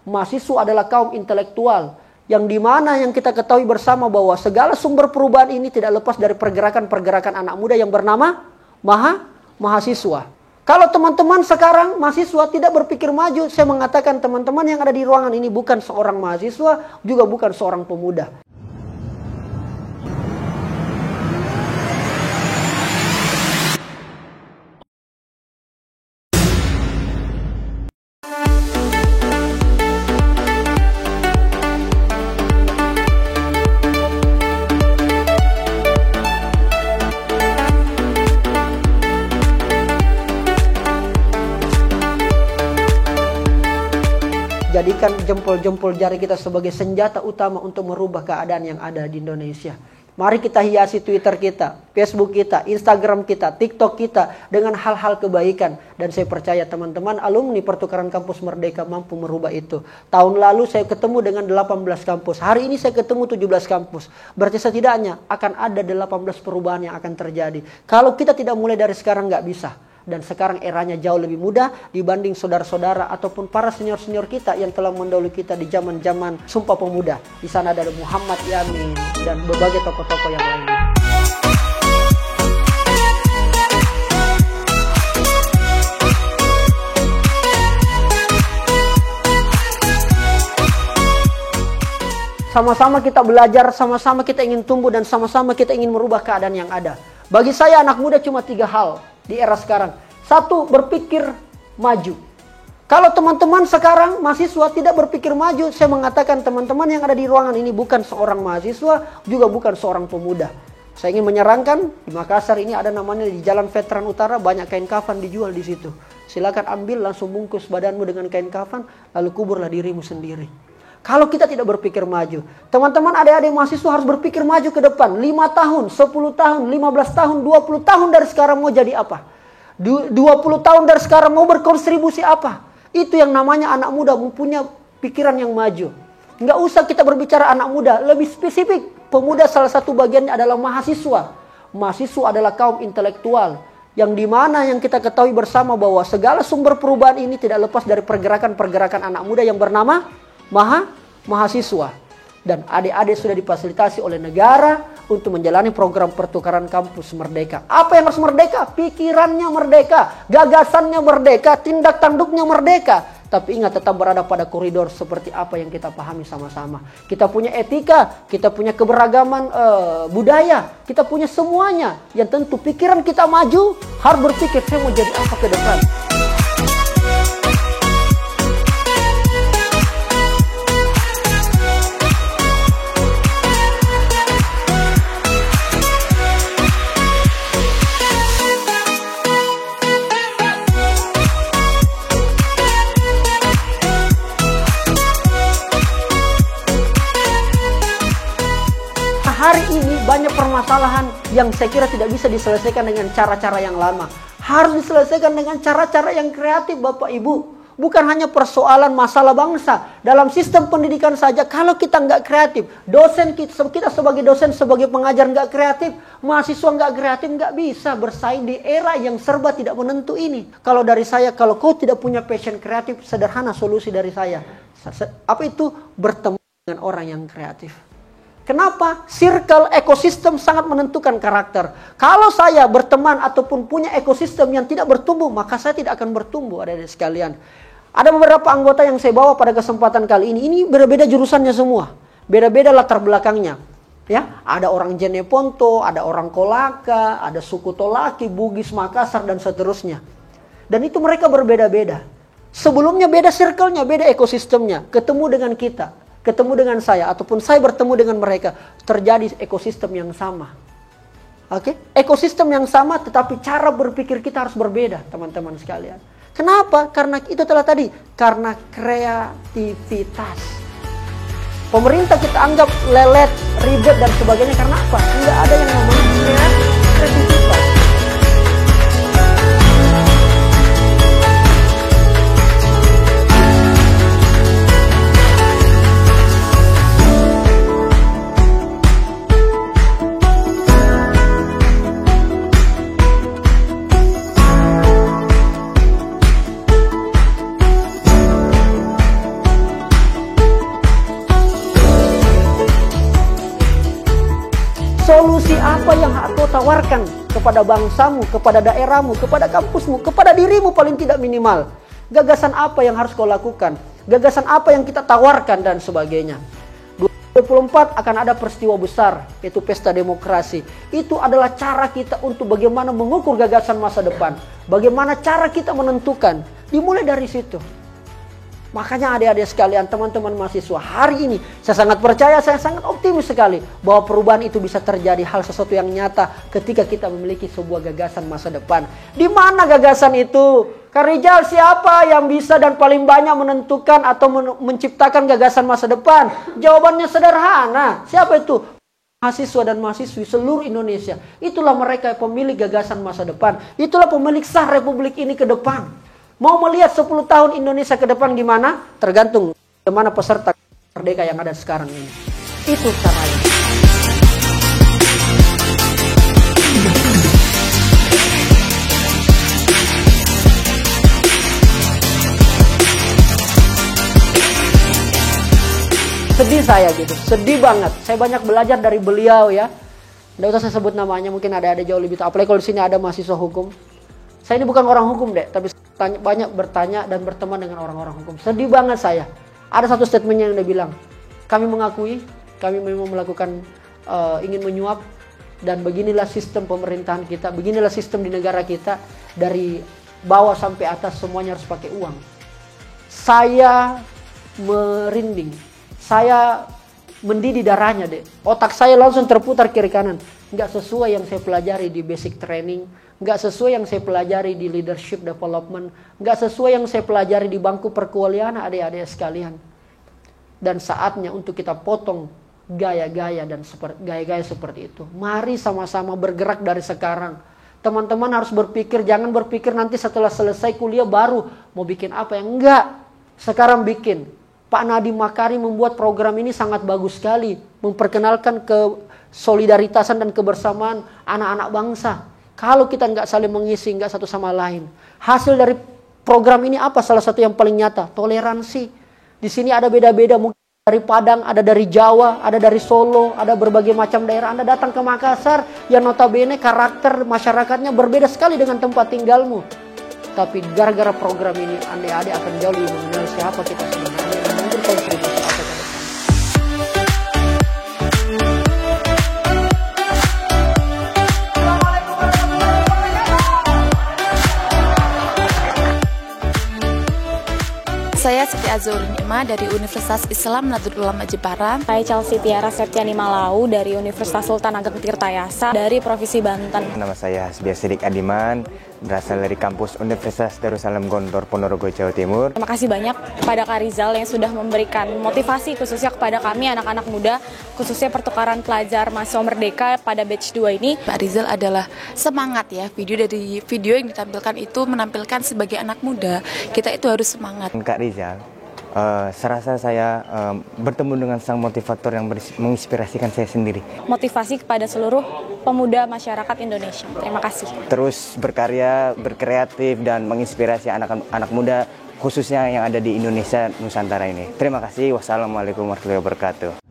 Mahasiswa adalah kaum intelektual yang dimana yang kita ketahui bersama bahwa segala sumber perubahan ini tidak lepas dari pergerakan-pergerakan anak muda yang bernama mahasiswa. Kalau teman-teman sekarang mahasiswa tidak berpikir maju, saya mengatakan teman-teman yang ada di ruangan ini bukan seorang mahasiswa, juga bukan seorang pemuda. Jadikan jempol-jempol jari kita sebagai senjata utama untuk merubah keadaan yang ada di Indonesia. Mari kita hiasi Twitter kita, Facebook kita, Instagram kita, TikTok kita dengan hal-hal kebaikan. Dan saya percaya teman-teman alumni Pertukaran Kampus Merdeka mampu merubah itu. Tahun lalu saya ketemu dengan 18 kampus. Hari ini saya ketemu 17 kampus. Berarti setidaknya akan ada 18 perubahan yang akan terjadi. Kalau kita tidak mulai dari sekarang nggak bisa. Dan sekarang eranya jauh lebih mudah dibanding saudara-saudara ataupun para senior-senior kita yang telah mendahului kita di zaman-zaman Sumpah Pemuda. Di sana ada Muhammad Yamin dan berbagai tokoh-tokoh yang lainnya. Sama-sama kita belajar, sama-sama kita ingin tumbuh, dan sama-sama kita ingin merubah keadaan yang ada. Bagi saya anak muda cuma 3 hal di era sekarang. 1, berpikir maju. Kalau teman-teman sekarang mahasiswa tidak berpikir maju, saya mengatakan teman-teman yang ada di ruangan ini bukan seorang mahasiswa, juga bukan seorang pemuda. Saya ingin menyarankan, di Makassar ini ada namanya di Jalan Veteran Utara, banyak kain kafan dijual di situ. Silakan ambil, langsung bungkus badanmu dengan kain kafan, lalu kuburlah dirimu sendiri. Kalau kita tidak berpikir maju, teman-teman adik-adik mahasiswa harus berpikir maju ke depan. 5 tahun, 10 tahun, 15 tahun, 20 tahun dari sekarang mau jadi apa? 20 tahun dari sekarang mau berkontribusi apa? Itu yang namanya anak muda mempunyai pikiran yang maju. Nggak usah kita berbicara anak muda, lebih spesifik. Pemuda salah satu bagiannya adalah mahasiswa. Mahasiswa adalah kaum intelektual. Yang dimana yang kita ketahui bersama bahwa segala sumber perubahan ini tidak lepas dari pergerakan-pergerakan anak muda yang bernama mahasiswa. Dan adik-adik sudah difasilitasi oleh negara untuk menjalani program Pertukaran Kampus Merdeka. Apa yang harus merdeka? Pikirannya merdeka, gagasannya merdeka, tindak tanduknya merdeka. Tapi ingat, tetap berada pada koridor seperti apa yang kita pahami sama-sama. Kita punya etika, kita punya keberagaman budaya, kita punya semuanya. Yang tentu pikiran kita maju, harus berpikir saya mau jadi apa ke depan. Hari ini banyak permasalahan yang saya kira tidak bisa diselesaikan dengan cara-cara yang lama. Harus diselesaikan dengan cara-cara yang kreatif, Bapak Ibu. Bukan hanya persoalan masalah bangsa. Dalam sistem pendidikan saja, kalau kita nggak kreatif, dosen kita sebagai dosen, sebagai pengajar nggak kreatif, mahasiswa nggak kreatif, nggak bisa bersaing di era yang serba tidak menentu ini. Kalau dari saya, kalau kau tidak punya passion kreatif, sederhana solusi dari saya. Apa itu? Bertemu dengan orang yang kreatif. Kenapa? Circle ekosistem sangat menentukan karakter. Kalau saya berteman ataupun punya ekosistem yang tidak bertumbuh, maka saya tidak akan bertumbuh, adik-adik sekalian. Ada beberapa anggota yang saya bawa pada kesempatan kali ini. Ini berbeda jurusannya semua. Beda-beda latar belakangnya. Ya, ada orang Jeneponto, ada orang Kolaka, ada suku Tolaki, Bugis, Makassar, dan seterusnya. Dan itu mereka berbeda-beda. Sebelumnya beda circle-nya, beda ekosistemnya. Ketemu dengan kita, ketemu dengan saya, ataupun saya bertemu dengan mereka, terjadi ekosistem yang sama. Oke? Ekosistem yang sama, tetapi cara berpikir kita harus berbeda, teman-teman sekalian. Kenapa? Karena itu telah tadi, karena kreativitas. Pemerintah kita anggap lelet, ribet, dan sebagainya. Karena apa? Tidak ada yang namanya kreativitas. Apa yang kau tawarkan kepada bangsamu, kepada daerahmu, kepada kampusmu, kepada dirimu paling tidak minimal. Gagasan apa yang harus kau lakukan? Gagasan apa yang kita tawarkan dan sebagainya. 2024 akan ada peristiwa besar, yaitu pesta demokrasi. Itu adalah cara kita untuk bagaimana mengukur gagasan masa depan. Bagaimana cara kita menentukan. Dimulai dari situ. Makanya adik-adik sekalian, teman-teman mahasiswa, hari ini saya sangat percaya, saya sangat optimis sekali bahwa perubahan itu bisa terjadi, hal sesuatu yang nyata ketika kita memiliki sebuah gagasan masa depan. Di mana gagasan itu? Kak Rizal, siapa yang bisa dan paling banyak menentukan atau menciptakan gagasan masa depan? Jawabannya sederhana. Siapa itu? Mahasiswa dan mahasiswi seluruh Indonesia. Itulah mereka pemilik gagasan masa depan. Itulah pemilik sah Republik ini ke depan. Mau melihat 10 tahun Indonesia ke depan gimana? Tergantung bagaimana peserta merdeka yang ada sekarang ini. Itu caranya. Sedih saya gitu, sedih banget. Saya banyak belajar dari beliau ya. Nggak usah saya sebut namanya, mungkin ada jauh lebih tahu. Apalagi kalau di sini ada mahasiswa hukum. Saya ini bukan orang hukum deh, tapi banyak bertanya dan berteman dengan orang-orang hukum. Sedih banget saya. Ada satu statementnya yang dia bilang, kami mengakui, kami memang melakukan ingin menyuap, dan beginilah sistem pemerintahan kita, beginilah sistem di negara kita, dari bawah sampai atas semuanya harus pakai uang. Saya merinding, saya mendidih darahnya deh. Otak saya langsung terputar kiri kanan. Nggak sesuai yang saya pelajari di basic training, nggak sesuai yang saya pelajari di leadership development, nggak sesuai yang saya pelajari di bangku perkuliahan adik-adik sekalian. Dan saatnya untuk kita potong gaya-gaya dan gaya-gaya seperti itu. Mari sama-sama bergerak dari sekarang. Teman-teman harus berpikir, jangan berpikir nanti setelah selesai kuliah baru mau bikin apa yang enggak. Sekarang bikin. Pak Nadiem Makarim membuat program ini sangat bagus sekali, memperkenalkan kesolidaritasan dan kebersamaan anak-anak bangsa. Kalau kita nggak saling mengisi, nggak satu sama lain. Hasil dari program ini apa? Salah satu yang paling nyata, toleransi. Di sini ada beda-beda, mungkin dari Padang, ada dari Jawa, ada dari Solo, ada berbagai macam daerah. Anda datang ke Makassar, yang notabene karakter masyarakatnya berbeda sekali dengan tempat tinggalmu. Tapi gara-gara program ini, adik-adik akan jauh lebih mengenal siapa kita sebenarnya dan mungkin kontribusi apa ke depan. Saya Siti Azul Nikma dari Universitas Islam Nahdlatul Ulama Jepara. Saya Chelsea Tiara Septiani Malau dari Universitas Sultan Ageng Tirtayasa dari Provinsi Banten. Nama saya Hasbiah Sidik Adiman, berasal dari kampus Universitas Darussalam Gontor, Ponorogo, Jawa Timur. Terima kasih banyak kepada Kak Rizal yang sudah memberikan motivasi khususnya kepada kami anak-anak muda, khususnya pertukaran pelajar mahasiswa merdeka pada batch 2 ini. Pak Rizal adalah semangat ya, dari video yang ditampilkan itu menampilkan sebagai anak muda, kita itu harus semangat. Kak Rizal, serasa saya bertemu dengan sang motivator yang menginspirasikan saya sendiri. Motivasi kepada seluruh pemuda masyarakat Indonesia. Terima kasih. Terus berkarya, berkreatif, dan menginspirasi anak-anak muda, khususnya yang ada di Indonesia Nusantara ini. Terima kasih. Wassalamualaikum warahmatullahi wabarakatuh.